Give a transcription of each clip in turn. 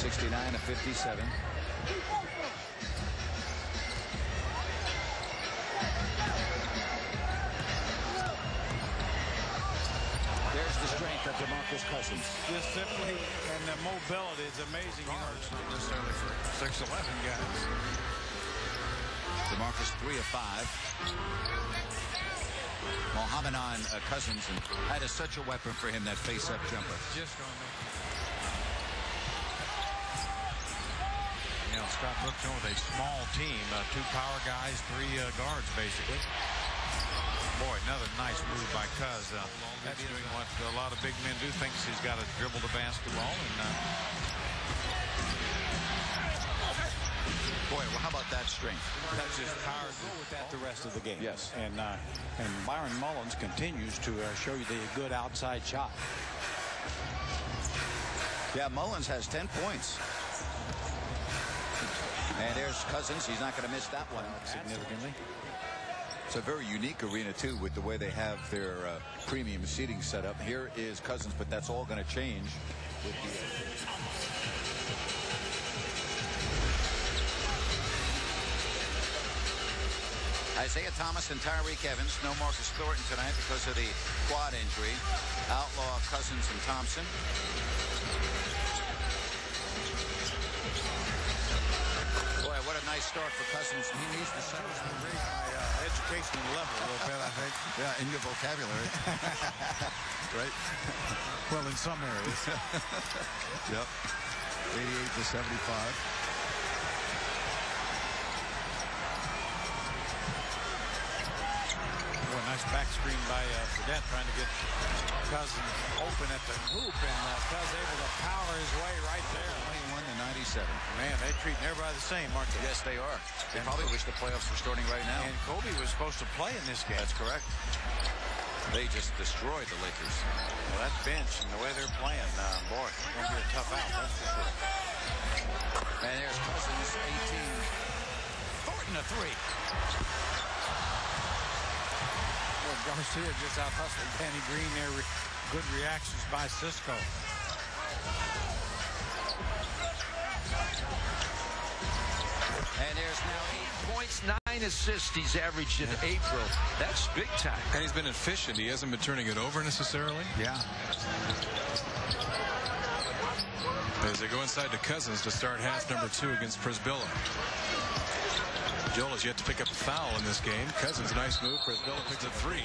69-57. There's the strength of DeMarcus Cousins. Just simply, and the mobility is amazing. Guards, not necessarily for 6'11" guys. DeMarcus 3 of 5. Mohammed on Cousins, and that is such a weapon for him, that face-up jumper. Just going to. You know, Scott Brooks with a small team, 2 power guys, 3 guards, basically. Boy, another nice move by Cuz. That's doing what a lot of big men do. Thinks he's got to dribble the basketball. And boy, well, how about that strength? That's just power. Go with that the rest of the game. Yes. And Byron Mullins continues to show you the good outside shot. Yeah, Mullins has 10 points. And there's Cousins. He's not going to miss that one significantly. It's a very unique arena, too, with the way they have their premium seating set up. Here is Cousins, but that's all going to change with the... Isaiah Thomas and Tyreek Evans. No Marcus Thornton tonight because of the quad injury. Outlaw, Cousins, and Thompson. Boy, what a nice start for Cousins. He needs to settle My educational level a little bit, I think. Yeah, in your vocabulary. Right? Well, in some areas. Yep. 88-75. Nice back screen by Fredette, trying to get Cousins open at the hoop, and Cuz able to power his way right there. 91-97. Man, they're treating everybody the same, aren't they? Yes, they are. They probably wish the playoffs were starting right now. And Kobe was supposed to play in this game. That's correct. They just destroyed the Lakers. Well, that bench and the way they're playing, boy, it's going to be a tough out, that's for sure. And there's Cousins, 18. Thornton, a 3. Garcia just out hustling Danny Green there. Good reactions by Cisco. And there's now 8 points, 9 assists he's averaged in April. That's big time. And he's been efficient. He hasn't been turning it over necessarily. Yeah. As they go inside to Cousins to start half number 2 against Prisbilla. Joel has yet to pick up a foul in this game. Cousins, nice move. Prisbilla picks a 3.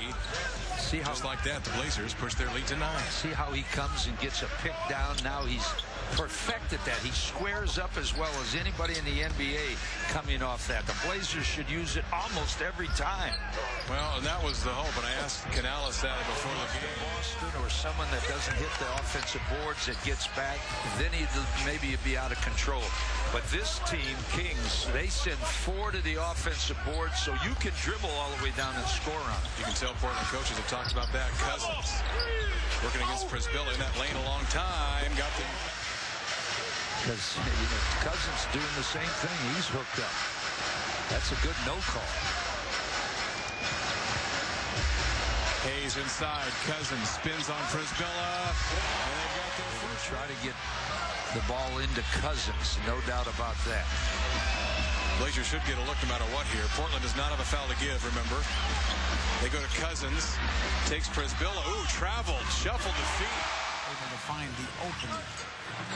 See how, just like that, the Blazers push their lead to 9. See how he comes and gets a pick down. Now he's perfected that. He squares up as well as anybody in the NBA coming off that. The Blazers should use it almost every time. Well, and that was the hope, and I asked Canales that before the game. Boston or someone that doesn't hit the offensive boards that gets back, then maybe he'd be out of control. But this team, Kings, they send 4 to the offensive board, so you can dribble all the way down and score on it. You can tell Portland coaches have talked about that. Cousins working against Prisbilla in that lane a long time. Got the... Because Cousins doing the same thing. He's hooked up. That's a good no call. Hayes inside. Cousins spins on Prisbilla. And they got their first. Try to get the ball into Cousins. No doubt about that. Blazers should get a look no matter what here. Portland does not have a foul to give, remember. They go to Cousins. Takes Prisbilla. Ooh, traveled. Shuffled the feet. Able to find the open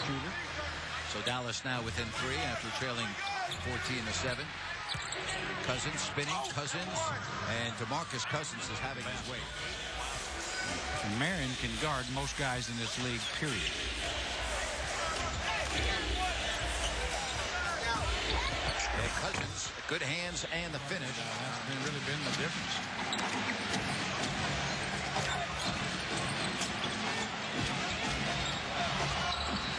shooter. So Dallas now within 3 after trailing 14-7. Cousins spinning. Cousins. And DeMarcus Cousins is having his way. And Marion can guard most guys in this league, period. And Cousins, good hands and the finish. That's really been the difference.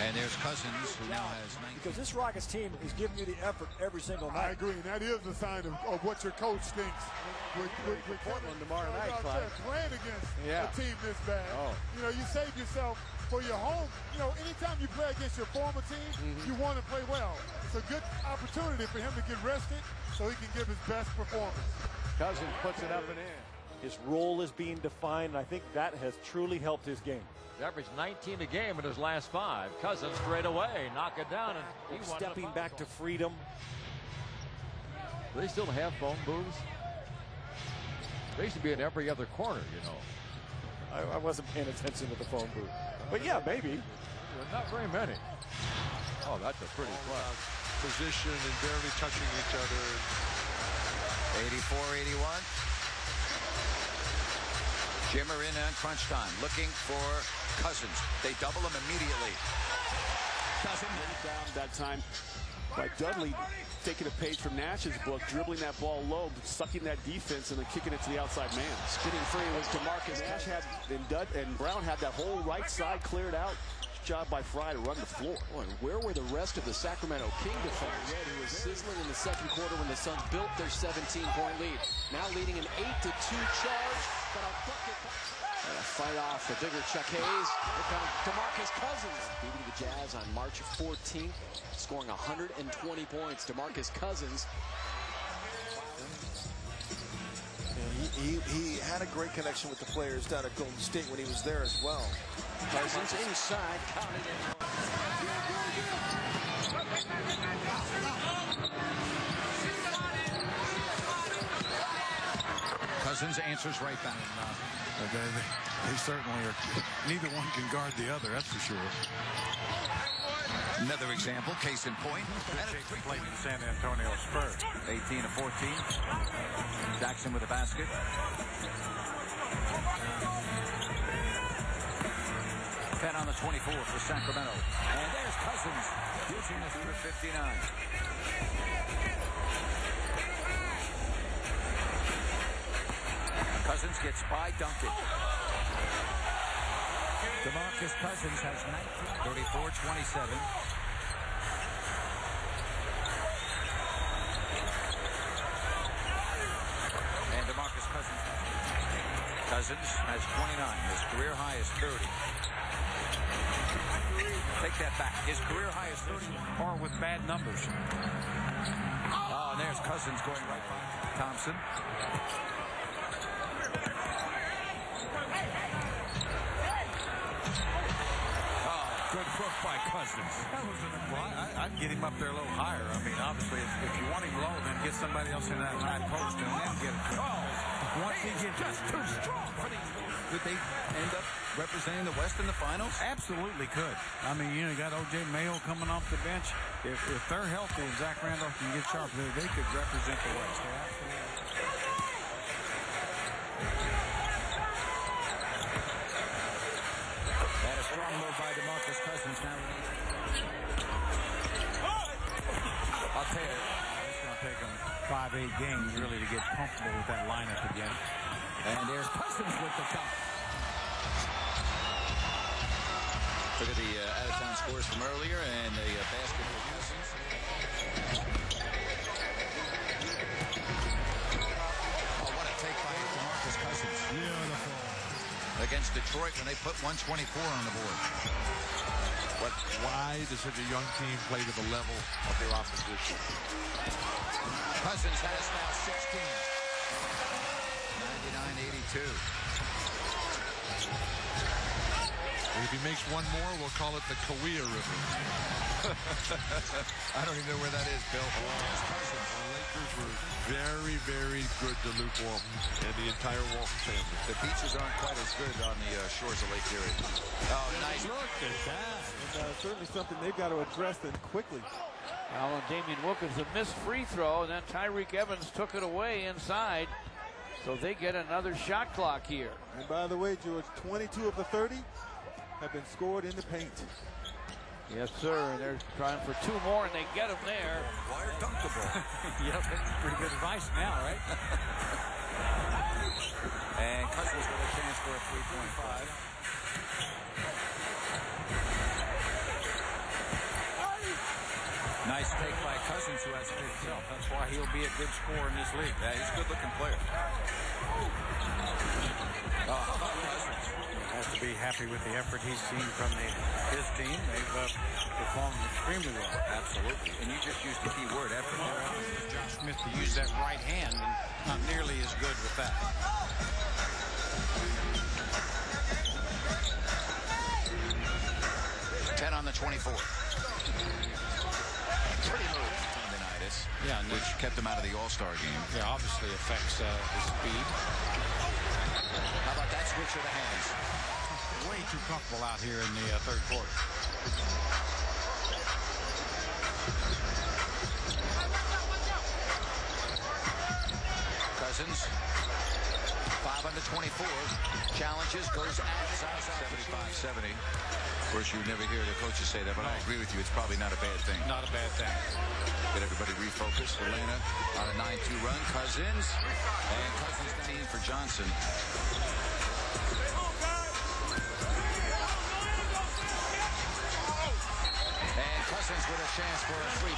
And there's Cousins, who now has 19. Because this Rockets team is giving you the effort every single night. I agree, and that is a sign of what your coach thinks. With Portland tomorrow night, playing against a team this bad. You know, you save yourself for your home. You know, anytime you play against your former team, you want to play well. It's a good opportunity for him to get rested so he can give his best performance. Cousins puts it up and in. His role is being defined, and I think that has truly helped his game. averaged 19 a game in his last 5. Cousins straight away, knock it down, and he stepping back to freedom. They still have phone booths. They used to be in every other corner, you know. I wasn't paying attention to the phone booth, but yeah, maybe. Not very many. Oh, that's a pretty play. Position and barely touching each other. 84-81. Jimmer in on crunch time, looking for Cousins. They double him immediately. Cousins down that time by Dudley, taking a page from Nash's book, dribbling that ball low, sucking that defense, and then kicking it to the outside man. Spinning free was DeMarcus. Nash had and Brown had that whole right side cleared out. Job by Fry to run the floor. Boy, where were the rest of the Sacramento King defenders? Who was sizzling in the second quarter when the Suns built their 17-point lead. Now leading an 8-2 charge, but a bucket. And a fight off the bigger Chuck Hayes. Here comes DeMarcus Cousins, beating the Jazz on March 14th, scoring 120 points. DeMarcus Cousins. He had a great connection with the players down at Golden State when he was there as well. Cousins inside, counted in. Cousins answers right back. They certainly are. Neither one can guard the other, that's for sure. Another example, case in point. And it's played in San Antonio Spurs. 18-14. Jackson with a basket. Penn on the 24 for Sacramento. And there's Cousins using this for 59. Cousins gets by Duncan. DeMarcus Cousins has 19, 34-27. And DeMarcus Cousins has 29. His career high is 30. Take that back. His career high is 30. Or with bad numbers. Oh, and there's Cousins going right by Thompson. Good hook by Cousins. I'd get him up there a little higher. I mean, obviously, if you want him low, then get somebody else in that high post and then get it. Once he gets just too strong for these. Could they end up representing the West in the finals? Absolutely could. I mean, you know, you got O.J. Mayo coming off the bench. If they're healthy and Zach Randolph can get sharp, they could represent the West. That is strong move by DeMarcus Cousins now. I'll tell you, it's going to take them 5-8 games really to get comfortable with that lineup again. And there's Cousins with the dunk. Look at the out-of-town scores from earlier and the basket for Cousins. Oh, what a take by DeMarcus Cousins. Beautiful. Against Detroit when they put 124 on the board. Why does such a young team play to the level of their opposition? Cousins has now 16. 99-82. If he makes one more, we'll call it the Kauai River. I don't even know where that is, Bill. The Lakers were very, very good to Luke Walton and the entire Walton family. The beaches aren't quite as good on the shores of Lake Erie. Oh, nice. Look at that. It's certainly something they've got to address then quickly. Well, Damian Wilkins, a missed free throw, and then Tyreek Evans took it away inside. So they get another shot clock here. And by the way, George, 22 of the 30 have been scored in the paint. Yes, sir. And they're trying for 2 more, and they get them there. Wire dunkable. Yep, that's pretty good advice now, right? And Cousins with a chance for a 3.5. Nice take by Cousins, who has 15. That's why he'll be a good scorer in this league. Yeah, he's a good-looking player. Oh, how about Cousins? Has to be happy with the effort he's seen from his team. They've performed extremely well. Absolutely. And you just used the key word, effort. John Smith to use that right hand, and not nearly as good with that. on the 24. Pretty move. Yeah, which kept him out of the All-Star game. Yeah, obviously affects his speed. How about that switch of the hands? Way too comfortable out here in the third quarter. Cousins, 5 under 24. Challenges, goes outside. 75-70. Of course, you never hear the coaches say that, but I agree with you. It's probably not a bad thing. Not a bad thing. Get everybody refocused. Atlanta on a 9-2 run. Cousins. And Cousins team for Johnson. And Cousins with a chance for a free.